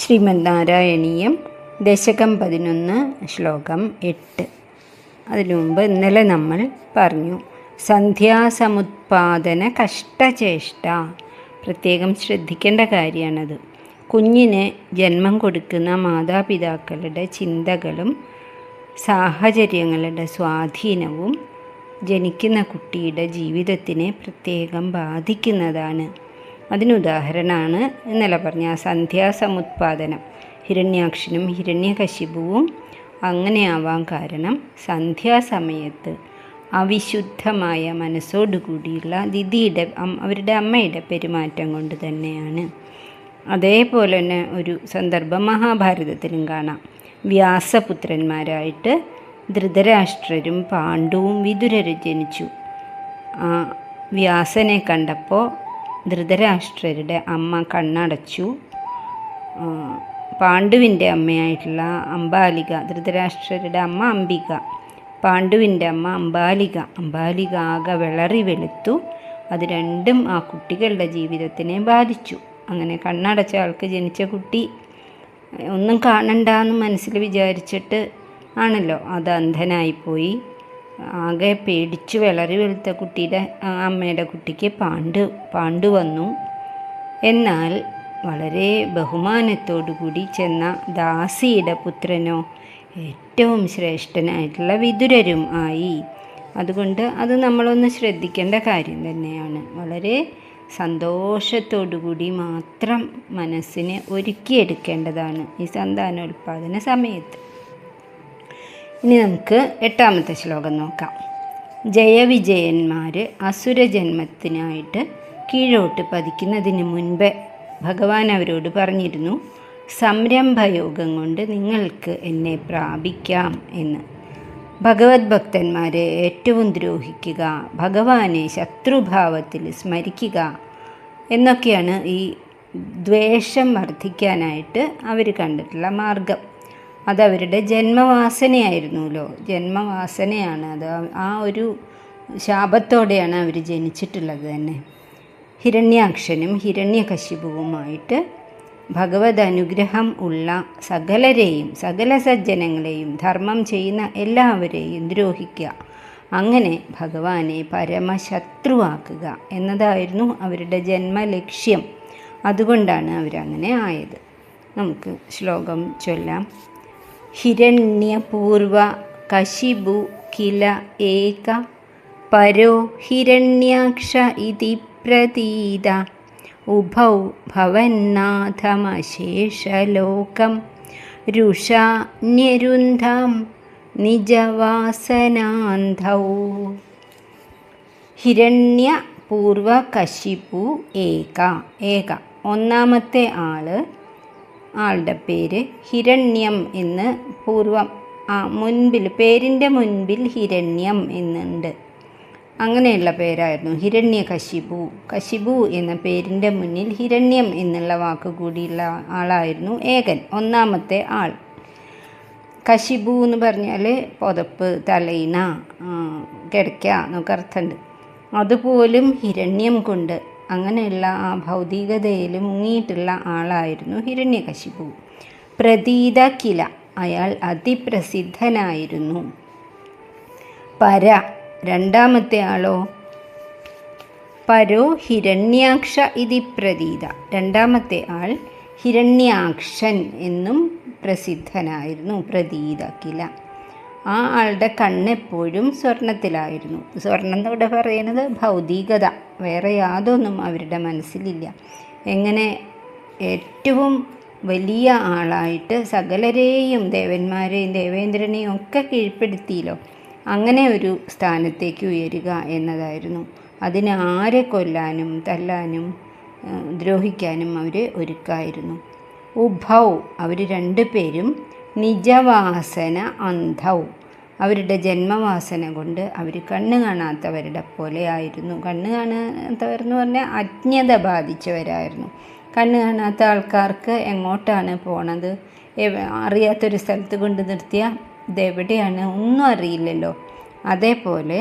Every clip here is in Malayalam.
ശ്രീമദ് നാരായണീയം ദശകം 11 ശ്ലോകം 8. അതിനു മുമ്പ് ഇന്നലെ നമ്മൾ പറഞ്ഞു സന്ധ്യാസമുത്പാദന കഷ്ടചേഷ്ട. പ്രത്യേകം ശ്രദ്ധിക്കേണ്ട കാര്യമാണത്. കുഞ്ഞിന് ജന്മം കൊടുക്കുന്ന മാതാപിതാക്കളുടെ ചിന്തകളും സാഹചര്യങ്ങളുടെ സ്വാധീനവും ജനിക്കുന്ന കുട്ടിയുടെ ജീവിതത്തിനെ പ്രത്യേകം ബാധിക്കുന്നതാണ്. അതിനുദാഹരണമാണ് ഇന്നലെ പറഞ്ഞ സന്ധ്യാസമുത്പാദനം. ഹിരണ്യാക്ഷനും ഹിരണ്യകശിപുവും അങ്ങനെയാവാൻ കാരണം സന്ധ്യാസമയത്ത് അവിശുദ്ധമായ മനസ്സോടുകൂടിയുള്ള ദിതിയുടെ അവരുടെ അമ്മയുടെ പെരുമാറ്റം കൊണ്ട് തന്നെയാണ്. അതേപോലെ തന്നെ ഒരു സന്ദർഭം മഹാഭാരതത്തിലും കാണാം. വ്യാസപുത്രന്മാരായിട്ട് ധൃതരാഷ്ട്രരും പാണ്ഡുവും വിതുരരും ജനിച്ചു. വ്യാസനെ കണ്ടപ്പോൾ ധൃതരാഷ്ട്രരുടെ അമ്മ കണ്ണടച്ചു. പാണ്ഡുവിൻ്റെ അമ്മയായിട്ടുള്ള അംബാലിക, ധൃതരാഷ്ട്രരുടെ അമ്മ അംബിക, പാണ്ഡുവിൻ്റെ അമ്മ അംബാലിക ആകെ വിളറി വെളുത്തു. അത് രണ്ടും ആ കുട്ടികളുടെ ജീവിതത്തിനെ ബാധിച്ചു. അങ്ങനെ കണ്ണടച്ച ആൾക്ക് ജനിച്ച കുട്ടി ഒന്നും കാണണ്ടെന്ന് മനസ്സിൽ വിചാരിച്ചിട്ട് ആണല്ലോ അത് അന്ധനായിപ്പോയി. ആകെ പേടിച്ചു വിളറി വെളുത്ത കുട്ടിയുടെ അമ്മയുടെ കുട്ടിക്ക് പാണ്ഡു വന്നു. എന്നാൽ വളരെ ബഹുമാനത്തോടുകൂടി ചെന്ന ദാസിയുടെ പുത്രനോ ഏറ്റവും ശ്രേഷ്ഠനായിട്ടുള്ള വിതുരരും ആയി. അതുകൊണ്ട് അത് നമ്മളൊന്ന് ശ്രദ്ധിക്കേണ്ട കാര്യം തന്നെയാണ്. വളരെ സന്തോഷത്തോടുകൂടി മാത്രം മനസ്സിനെ ഒരുക്കിയെടുക്കേണ്ടതാണ് ഈ സന്താനോൽപാദന സമയത്ത്. ഇനി നമുക്ക് 8ാമത്തെ ശ്ലോകം നോക്കാം. ജയവിജയന്മാർ അസുരജന്മത്തിനായിട്ട് കീഴോട്ട് പതിക്കുന്നതിന് മുൻപേ ഭഗവാൻ അവരോട് പറഞ്ഞിരുന്നു, സംരംഭയോഗം കൊണ്ട് നിങ്ങൾക്ക് എന്നെ പ്രാപിക്കാം എന്ന്. ഭഗവത് ഭക്തന്മാരെ ഏറ്റവും ദ്രോഹിക്കുക, ഭഗവാനെ ശത്രുഭാവത്തിൽ സ്മരിക്കുക എന്നൊക്കെയാണ് ഈ ദ്വേഷം വർദ്ധിക്കാനായിട്ട് അവർ കണ്ടിട്ടുള്ള മാർഗം. അതവരുടെ ജന്മവാസനയായിരുന്നല്ലോ. ജന്മവാസനയാണ് അത്. ആ ഒരു ശാപത്തോടെയാണ് അവർ ജനിച്ചിട്ടുള്ളത് തന്നെ. ഹിരണ്യാക്ഷനും ഹിരണ്യകശിപുവുമായിട്ട് ഭഗവത് അനുഗ്രഹം ഉള്ള സകലരെയും, സകല സജ്ജനങ്ങളെയും, ധർമ്മം ചെയ്യുന്ന എല്ലാവരെയും ദ്രോഹിക്കുക, അങ്ങനെ ഭഗവാനെ പരമശത്രുവാക്കുക എന്നതായിരുന്നു അവരുടെ ജന്മലക്ഷ്യം. അതുകൊണ്ടാണ് അവരങ്ങനെ ആയത്. നമുക്ക് ശ്ലോകം ചൊല്ലാം. ഹിരണ്യപൂർവ കശിപു കില ഏക പരോ ഹിരണ്യാക്ഷ ഇതി പ്രതീത ഉഭൗ ഭവന്നാഥമശേഷലോകം രുഷാന്യരുന്ധാം നിജവാസനാന്ധൗ. ഹിരണ്യപൂർവ കശിപു ഏക ഒന്നാമത്തെ ആളുടെ പേര് ഹിരണ്യം എന്ന് പൂർവം മുൻപിൽ പേരിൻ്റെ മുൻപിൽ ഹിരണ്യം എന്നുണ്ട്. അങ്ങനെയുള്ള പേരായിരുന്നു ഹിരണ്യകശിപു. കശിപു എന്ന പേരിൻ്റെ മുന്നിൽ ഹിരണ്യം എന്നുള്ള വാക്ക് കൂടിയുള്ള ആളായിരുന്നു ഏകൻ, ഒന്നാമത്തെ ആൾ. കശിപു എന്ന് പറഞ്ഞാൽ പുതപ്പ്, തലയിണ, കിടക്ക എന്നൊക്കെ അർത്ഥമുണ്ട്. അതുപോലും ഹിരണ്യം കൊണ്ട് അങ്ങനെയുള്ള ആ ഭൗതികതയിൽ മുങ്ങിയിട്ടുള്ള ആളായിരുന്നു ഹിരണ്യകശിപു. പ്രതീത കില, അയാൾ അതിപ്രസിദ്ധനായിരുന്നു. പര, രണ്ടാമത്തെ ആളോ പരോ ഹിരണ്യാക്ഷ ഇതി പ്രതീത, രണ്ടാമത്തെ ആൾ ഹിരണ്യാക്ഷൻ എന്നും പ്രസിദ്ധനായിരുന്നു. പ്രതീത കില, ആ ആളുടെ കണ്ണെപ്പോഴും സ്വർണത്തിലായിരുന്നു. സ്വർണം എന്നൂടെ പറയുന്നത് ഭൗതികത, വേറെ യാതൊന്നും അവരുടെ മനസ്സിലില്ല. എങ്ങനെ ഏറ്റവും വലിയ ആളായിട്ട് സകലരെയും, ദേവന്മാരെയും ദേവേന്ദ്രനെയും ഒക്കെ കീഴ്പ്പെടുത്തിയല്ലോ, അങ്ങനെ ഒരു സ്ഥാനത്തേക്ക് ഉയരുക എന്നതായിരുന്നു. അതിന് ആരെ കൊല്ലാനും തല്ലാനും ദ്രോഹിക്കാനും അവർ ഒരുക്കായിരുന്നു. ഉഭൗ, അവർ രണ്ടുപേരും നിജവാസന അന്ധൗ, അവരുടെ ജന്മവാസന കൊണ്ട് അവർ കണ്ണ് കാണാത്തവരുടെ പോലെ ആയിരുന്നു. കണ്ണ് കാണാത്തവരെന്ന് പറഞ്ഞാൽ അജ്ഞത ബാധിച്ചവരായിരുന്നു. കണ്ണ് കാണാത്ത ആൾക്കാർക്ക് എങ്ങോട്ടാണ് പോണത്, അറിയാത്തൊരു സ്ഥലത്ത് കൊണ്ട് നിർത്തിയാൽ ഇതെവിടെയാണ് ഒന്നും അറിയില്ലല്ലോ. അതേപോലെ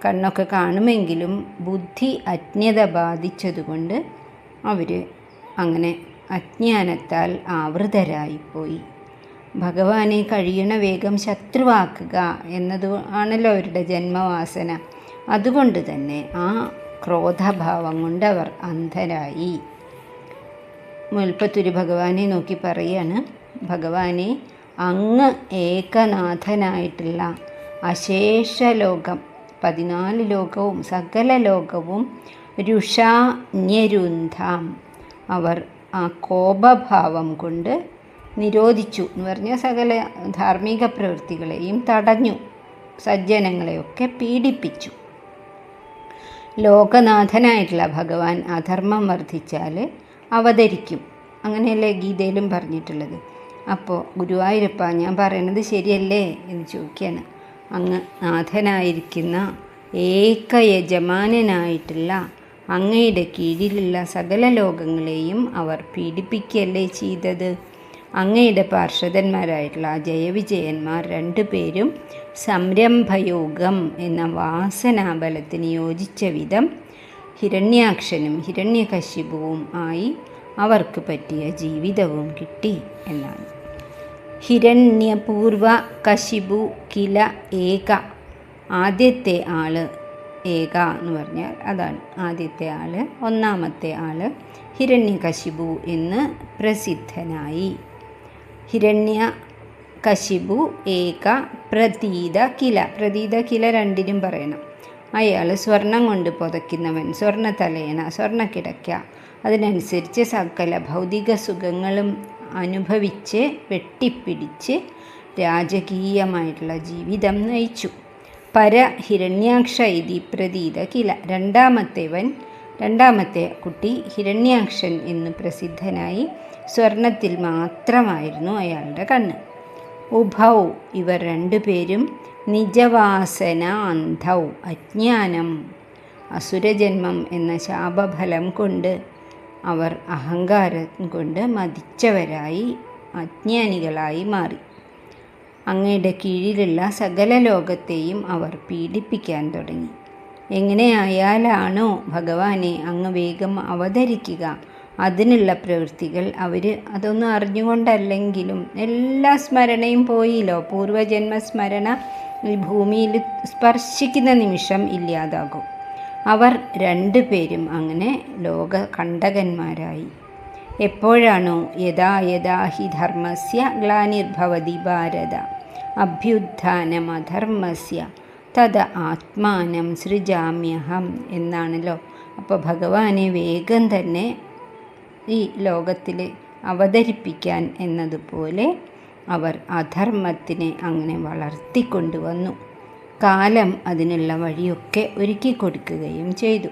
കണ്ണൊക്കെ കാണുമെങ്കിലും ബുദ്ധി അജ്ഞത ബാധിച്ചതുകൊണ്ട് അവർ അങ്ങനെ അജ്ഞാനത്താൽ ആവൃതരായിപ്പോയി. ഭഗവാനെ കഴിയണ വേഗം ശത്രുവാക്കുക എന്നതു ആണല്ലോ അവരുടെ ജന്മവാസന. അതുകൊണ്ട് തന്നെ ആ ക്രോധഭാവം കൊണ്ട് അവർ അന്ധരായി. മുൽപ്പത്തൊരു ഭഗവാനെ നോക്കി പറയാണ്, ഭഗവാനെ അങ്ങ് ഏകനാഥനായിട്ടുള്ള അശേഷ ലോകം, 14 ലോകവും സകല ലോകവും രുഷാന്യരുന്ധാം, അവർ ആ കോപഭാവം കൊണ്ട് നിരോധിച്ചു എന്ന് പറഞ്ഞാൽ സകല ധാർമ്മിക പ്രവൃത്തികളെയും തടഞ്ഞു, സജ്ജനങ്ങളെയൊക്കെ പീഡിപ്പിച്ചു. ലോകനാഥനായിട്ടുള്ള ഭഗവാൻ അധർമ്മം വർദ്ധിച്ചാൽ അവതരിക്കും, അങ്ങനെയല്ലേ ഗീതയിലും പറഞ്ഞിട്ടുള്ളത്. അപ്പോൾ ഗുരുവായൂരപ്പ, ഞാൻ പറയണത് ശരിയല്ലേ എന്ന് ചോദിക്കുകയാണ്. അങ്ങ് നാഥനായിരിക്കുന്ന ഏകയജമാനനായിട്ടുള്ള അങ്ങയുടെ കീഴിലുള്ള സകല ലോകങ്ങളെയും അവർ പീഡിപ്പിക്കുകയല്ലേ ചെയ്തത്. അങ്ങയുടെ പാർഷദന്മാരായിട്ടുള്ള ജയവിജയന്മാർ 2 പേരും സംരംഭയോഗം എന്ന വാസനാബലത്തിന് യോജിച്ച വിധം ഹിരണ്യാക്ഷനും ഹിരണ്യകശിപുവും ആയി അവർക്ക് പറ്റിയ ജീവിതവും കിട്ടി എന്നാണ്. ഹിരണ്യപൂർവ കശിപു കില ഏക, ആദ്യത്തെ ആള് ഏക എന്ന് പറഞ്ഞാൽ അതാണ് ആദ്യത്തെ ആള്. ഒന്നാമത്തെ ആള് ഹിരണ്യകശിപു എന്ന് പ്രസിദ്ധനായി. ഹിരണ്യകശിപു ഏക പ്രതീത കില, പ്രതീത കില രണ്ടിനും പറയണം. അയാൾ സ്വർണം കൊണ്ട് പുതയ്ക്കുന്നവൻ, സ്വർണ്ണ തലയണ, സ്വർണ്ണ കിടക്ക, അതിനനുസരിച്ച് സകല ഭൗതിക സുഖങ്ങളും അനുഭവിച്ച് വെട്ടിപ്പിടിച്ച് രാജകീയമായിട്ടുള്ള ജീവിതം നയിച്ചു. പര ഹിരണ്യാക്ഷ ഇതി പ്രതീത കില, രണ്ടാമത്തെ കുട്ടി ഹിരണ്യാക്ഷൻ എന്ന് പ്രസിദ്ധനായി. സ്വർണത്തിൽ മാത്രമായിരുന്നു അയാളുടെ കണ്ണ്. ഉഭൗ, ഇവർ 2 പേരും നിജവാസന അന്ധൗ, അജ്ഞാനം അസുരജന്മം എന്ന ശാപഫലം കൊണ്ട് അവർ അഹങ്കാരം കൊണ്ട് മതിച്ചവരായി അജ്ഞാനികളായി മാറി. അങ്ങയുടെ കീഴിലുള്ള സകല ലോകത്തെയും അവർ പീഡിപ്പിക്കാൻ തുടങ്ങി. എങ്ങനെയായാലാണോ ഭഗവാനെ അങ്ങ് വേഗം അവതരിക്കുക, അതിനുള്ള പ്രവൃത്തികൾ അവർ അതൊന്നും അറിഞ്ഞുകൊണ്ടല്ലെങ്കിലും എല്ലാ സ്മരണയും പോയില്ലോ. പൂർവജന്മസ്മരണ ഈ ഭൂമിയിൽ സ്പർശിക്കുന്ന നിമിഷം ഇല്ലാതാകും. അവർ 2 പേരും അങ്ങനെ ലോകകണ്ടകന്മാരായി. എപ്പോഴാണോ യഥാ യഥാ ഹി ധർമ്മസ്യ ഗ്ലാനിർഭവതി ഭാരത അഭ്യുത്ഥാനമധർമ്മസ്യ തദ ആത്മാനം സൃജാമ്യഹം എന്നാണല്ലോ. അപ്പോൾ ഭഗവാനെ വേഗം തന്നെ ഈ ലോകത്തിൽ അവതരിപ്പിക്കാൻ എന്നതുപോലെ അവർ അധർമ്മത്തിനെ അങ്ങനെ വളർത്തിക്കൊണ്ടുവന്നു. കാലം അതിനുള്ള വഴിയൊക്കെ ഒരുക്കി കൊടുക്കുകയും ചെയ്തു.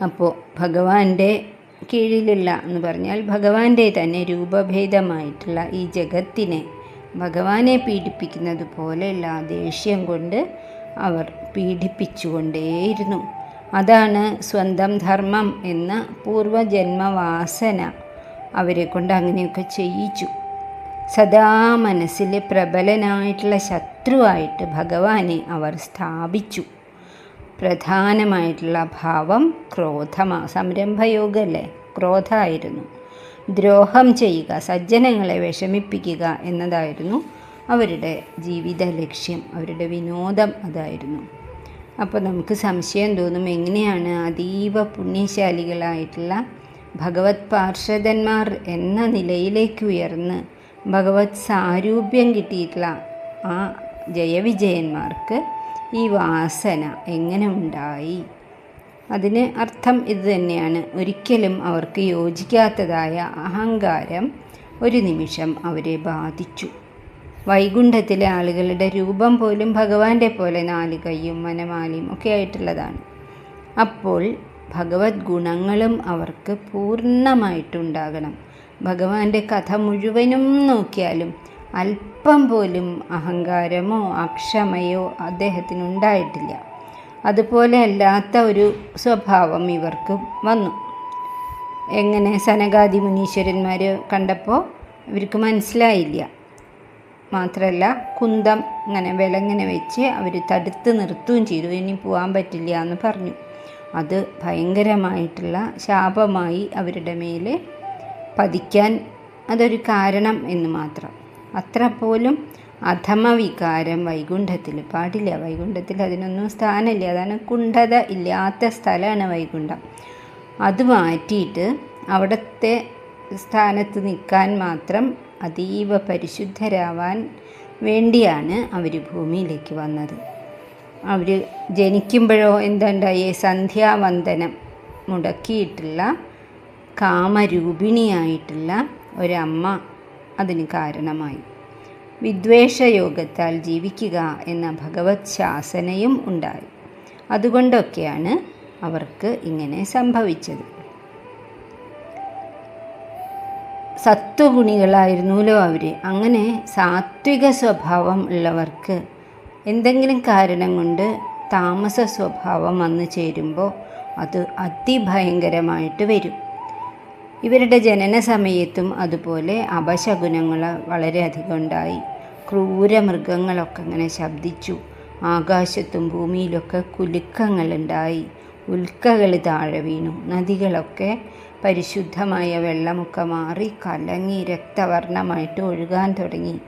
അപ്പോൾ ഭഗവാന്റെ കീഴിലുള്ള എന്ന് പറഞ്ഞാൽ ഭഗവാന്റെ തന്നെ രൂപഭേദമായിട്ടുള്ള ഈ ജഗത്തിനെ ഭഗവാനെ പീഡിപ്പിക്കുന്നത് പോലെയുള്ള ദേഷ്യം കൊണ്ട് അവർ പീഡിപ്പിച്ചുകൊണ്ടേയിരുന്നു. അതാണ് സ്വന്തം ധർമ്മം എന്ന പൂർവജന്മവാസന അവരെ കൊണ്ട് അങ്ങനെയൊക്കെ ചെയ്യിച്ചു. സദാ മനസ്സിൽ പ്രബലനായിട്ടുള്ള ശത്രുവായിട്ട് ഭഗവാനെ അവർ സ്ഥാപിച്ചു. പ്രധാനമായിട്ടുള്ള ഭാവം സംരംഭയോഗമല്ലേ, ക്രോധമായിരുന്നു. ദ്രോഹം ചെയ്യുക, സജ്ജനങ്ങളെ വിഷമിപ്പിക്കുക എന്നതായിരുന്നു അവരുടെ ജീവിത ലക്ഷ്യം, അവരുടെ വിനോദം അതായിരുന്നു. അപ്പോൾ നമുക്ക് സംശയം തോന്നും, എങ്ങനെയാണ് അതീവ പുണ്യശാലികളായിട്ടുള്ള ഭഗവത് പാർഷദന്മാർ എന്ന നിലയിലേക്ക് ഉയർന്ന് ഭഗവത് സാരൂപ്യം കിട്ടിയിട്ടുള്ള ആ ജയവിജയന്മാർക്ക് ഈ വാസന എങ്ങനെ ഉണ്ടായി? അതിന് അർത്ഥം ഇത് തന്നെയാണ്. ഒരിക്കലും അവർക്ക് യോജിക്കാത്തതായ അഹങ്കാരം ഒരു നിമിഷം അവരെ ബാധിച്ചു. വൈകുണ്ഠത്തിലെ ആളുകളുടെ രൂപം പോലും ഭഗവാന്റെ പോലെ 4 കൈയും വനമാലയും ഒക്കെ ആയിട്ടുള്ളതാണ്. അപ്പോൾ ഭഗവത് ഗുണങ്ങളും അവർക്ക് പൂർണ്ണമായിട്ടുണ്ടാകണം. ഭഗവാന്റെ കഥ മുഴുവനും നോക്കിയാലും അല്പം പോലും അഹങ്കാരമോ അക്ഷമയോ അദ്ദേഹത്തിനുണ്ടായിട്ടില്ല. അതുപോലെ അല്ലാത്ത ഒരു സ്വഭാവം ഇവർക്ക് വന്നു. എങ്ങനെ സനകാദി മുനീശ്വരന്മാർ കണ്ടപ്പോൾ ഇവർക്ക് മനസ്സിലായില്ല. മാത്രമല്ല കുന്തം ഇങ്ങനെ വിലങ്ങനെ വെച്ച് അവർ തടുത്ത് നിർത്തുകയും ചെയ്തു. ഇനി പോകാൻ പറ്റില്ല എന്ന് പറഞ്ഞു. അത് ഭയങ്കരമായിട്ടുള്ള ശാപമായി അവരുടെ മേലെ പതിക്കാൻ അതൊരു കാരണം എന്ന് മാത്രം. അത്ര പോലും അധമവികാരം വൈകുണ്ഠത്തിൽ പാടില്ല. വൈകുണ്ഠത്തിൽ അതിനൊന്നും സ്ഥാനമില്ല. അതാണ് കുണ്ഠത ഇല്ലാത്ത സ്ഥലമാണ് വൈകുണ്ഠം. അത് മാറ്റിയിട്ട് അവിടുത്തെ സ്ഥാനത്ത് നിൽക്കാൻ മാത്രം അതീവ പരിശുദ്ധരാവാൻ വേണ്ടിയാണ് അവർ ഭൂമിയിലേക്ക് വന്നത്. അവർ ജനിക്കുമ്പോഴോ എന്താണ്ടായേ, സന്ധ്യാവന്ദനം മുടക്കിയിട്ടുള്ള കാമരൂപിണിയായിട്ടുള്ള ഒരമ്മ അതിന് കാരണമായി. വിദ്വേഷയോഗത്താൽ ജീവിക്കുക എന്ന ഭഗവത് ശാസനയും ഉണ്ടായി. അതുകൊണ്ടൊക്കെയാണ് അവർക്ക് ഇങ്ങനെ സംഭവിച്ചത്. സത്വഗുണികളായിരുന്നല്ലോ അവർ. അങ്ങനെ സാത്വിക സ്വഭാവം ഉള്ളവർക്ക് എന്തെങ്കിലും കാരണം കൊണ്ട് താമസ സ്വഭാവം വന്നു ചേരുമ്പോൾ അത് അതിഭയങ്കരമായിട്ട് വരും. ഇവരുടെ ജനന സമയത്തും അതുപോലെ അപശകുനങ്ങൾ വളരെയധികം ഉണ്ടായി. ക്രൂരമൃഗങ്ങളൊക്കെ അങ്ങനെ ശബ്ദിച്ചു. ആകാശത്തും ഭൂമിയിലൊക്കെ കുലുക്കങ്ങളുണ്ടായി. ഉൽക്കകൾ താഴെ വീണു. നദികളൊക്കെ പരിശുദ്ധമായ വെള്ളമൊക്കെ മാറി കലങ്ങി രക്തവർണ്ണമായിട്ട് ഒഴുകാൻ തുടങ്ങി.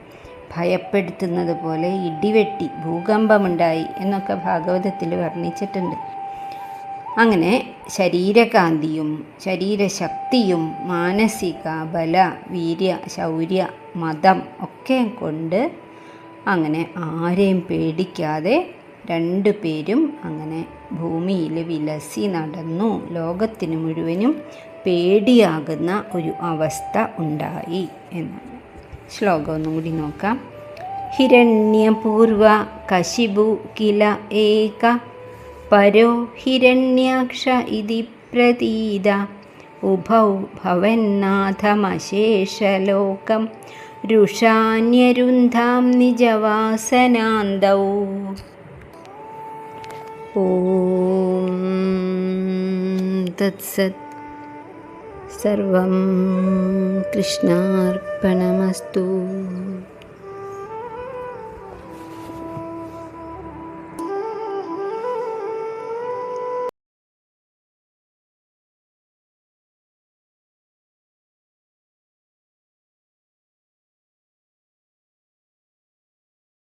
ഭയപ്പെടുത്തുന്നത് പോലെ ഇടിവെട്ടി ഭൂകമ്പമുണ്ടായി എന്നൊക്കെ ഭാഗവതത്തിൽ വർണ്ണിച്ചിട്ടുണ്ട്. അങ്ങനെ ശരീരകാന്തിയും ശരീരശക്തിയും മാനസിക ബല, വീര്യ, ശൗര്യ, മതം ഒക്കെ കൊണ്ട് അങ്ങനെ ആരെയും പേടിക്കാതെ രണ്ടുപേരും അങ്ങനെ ഭൂമിയിൽ വിലസി നടന്നു. ലോകത്തിന് മുഴുവനും പേടിയാകുന്ന ഒരു അവസ്ഥ ഉണ്ടായി എന്നാണ്. ശ്ലോകം ഒന്നും കൂടി നോക്കാം. ഹിരണ്യപൂർവ കശിപു കില ഏക പരോ ഹിരണ്യാക്ഷ ഇതി പ്രതീത ഉഭൗ ഭവന്നാഥമശേഷലോകം രുഷാന്യരുന്ധാം നിജവാസനാന്തൗ. ഓം തത്സത്. സർവം കൃഷ്ണാർപ്പണമസ്തു.